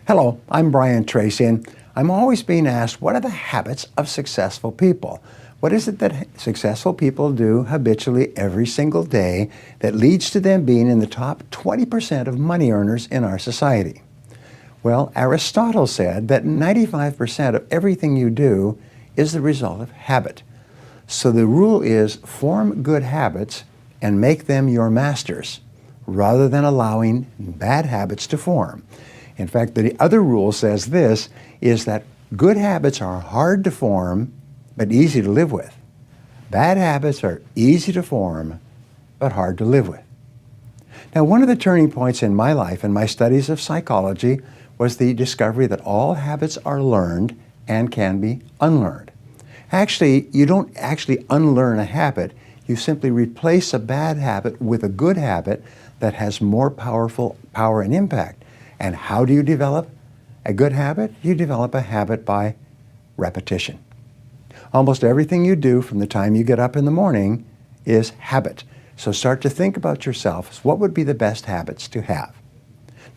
Hello, I'm Brian Tracy, and I'm always being asked, what are the habits of successful people? What is it that successful people do habitually every single day that leads to them being in the top 20% of money earners in our society? Well, Aristotle said that 95% of everything you do is the result of habit. So the rule is form good habits and make them your masters, rather than allowing bad habits to form. In fact, the other rule says this, is that good habits are hard to form, but easy to live with. Bad habits are easy to form, but hard to live with. Now, one of the turning points in my life and my studies of psychology was the discovery that all habits are learned and can be unlearned. Actually, you don't actually unlearn a habit, you simply replace a bad habit with a good habit that has more power and impact. And how do you develop a good habit? You develop a habit by repetition. Almost everything you do from the time you get up in the morning is habit. So start to think about yourself. What would be the best habits to have?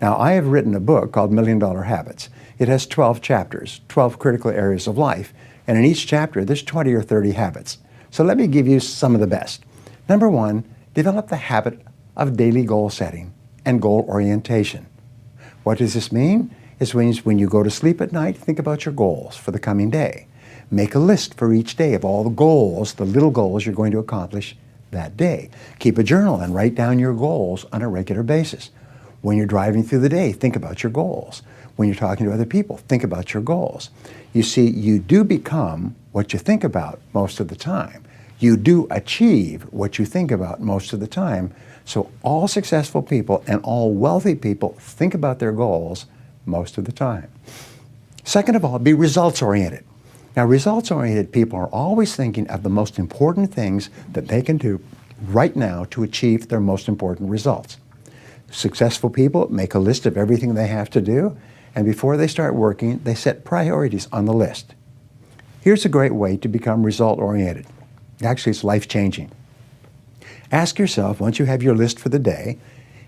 Now, I have written a book called $1 Million Habits. It has 12 chapters, 12 critical areas of life. And in each chapter, there's 20 or 30 habits. So let me give you some of the best. Number one, develop the habit of daily goal setting and goal orientation. What does this mean? It means when you go to sleep at night, think about your goals for the coming day. Make a list for each day of all the goals, the little goals you're going to accomplish that day. Keep a journal and write down your goals on a regular basis. When you're driving through the day, think about your goals. When you're talking to other people, think about your goals. You see, you do become what you think about most of the time. You do achieve what you think about most of the time. So all successful people and all wealthy people think about their goals most of the time. Second of all, be results-oriented. Now, results-oriented people are always thinking of the most important things that they can do right now to achieve their most important results. Successful people make a list of everything they have to do, and before they start working, they set priorities on the list. Here's a great way to become result-oriented. Actually, it's life-changing. Ask yourself, once you have your list for the day,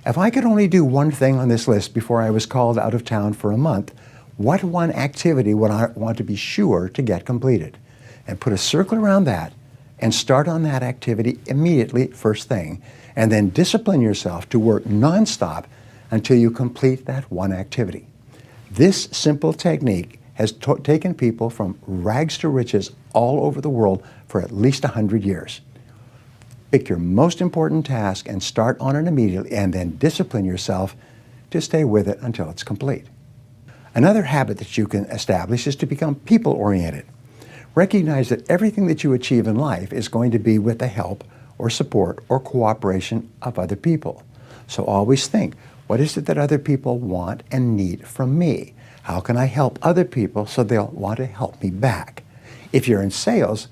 if I could only do one thing on this list before I was called out of town for a month, what one activity would I want to be sure to get completed? And put a circle around that and start on that activity immediately, first thing, and then discipline yourself to work nonstop until you complete that one activity. This simple technique has taken people from rags to riches all over the world for at least 100 years. Pick your most important task and start on it immediately, and then discipline yourself to stay with it until it's complete. Another habit that you can establish is to become people-oriented. Recognize that everything that you achieve in life is going to be with the help or support or cooperation of other people. So always think, what is it that other people want and need from me? How can I help other people so they'll want to help me back? If you're in sales,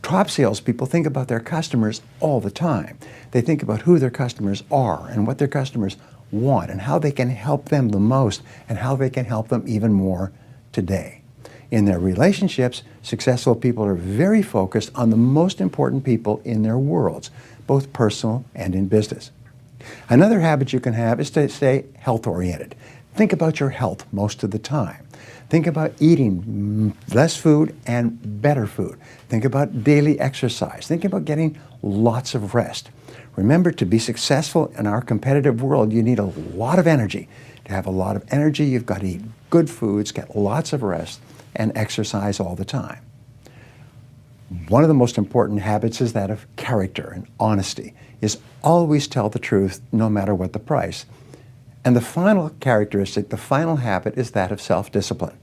top salespeople think about their customers all the time. They think about who their customers are and what their customers want and how they can help them the most and how they can help them even more today. In their relationships, successful people are very focused on the most important people in their worlds, both personal and in business. Another habit you can have is to stay health-oriented. Think about your health most of the time. Think about eating less food and better food. Think about daily exercise. Think about getting lots of rest. Remember, to be successful in our competitive world, you need a lot of energy. To have a lot of energy, you've got to eat good foods, get lots of rest, and exercise all the time. One of the most important habits is that of character and honesty, is always tell the truth no matter what the price. And the final characteristic, the final habit, is that of self-discipline.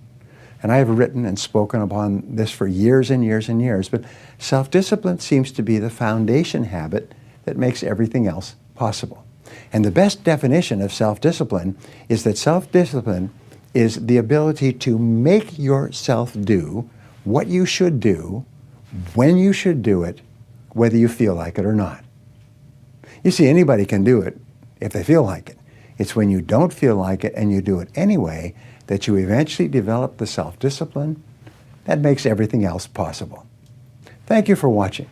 And I have written and spoken upon this for years and years and years, but self-discipline seems to be the foundation habit that makes everything else possible. And the best definition of self-discipline is that self-discipline is the ability to make yourself do what you should do, when you should do it, whether you feel like it or not. You see, anybody can do it if they feel like it. It's when you don't feel like it and you do it anyway that you eventually develop the self-discipline that makes everything else possible. Thank you for watching.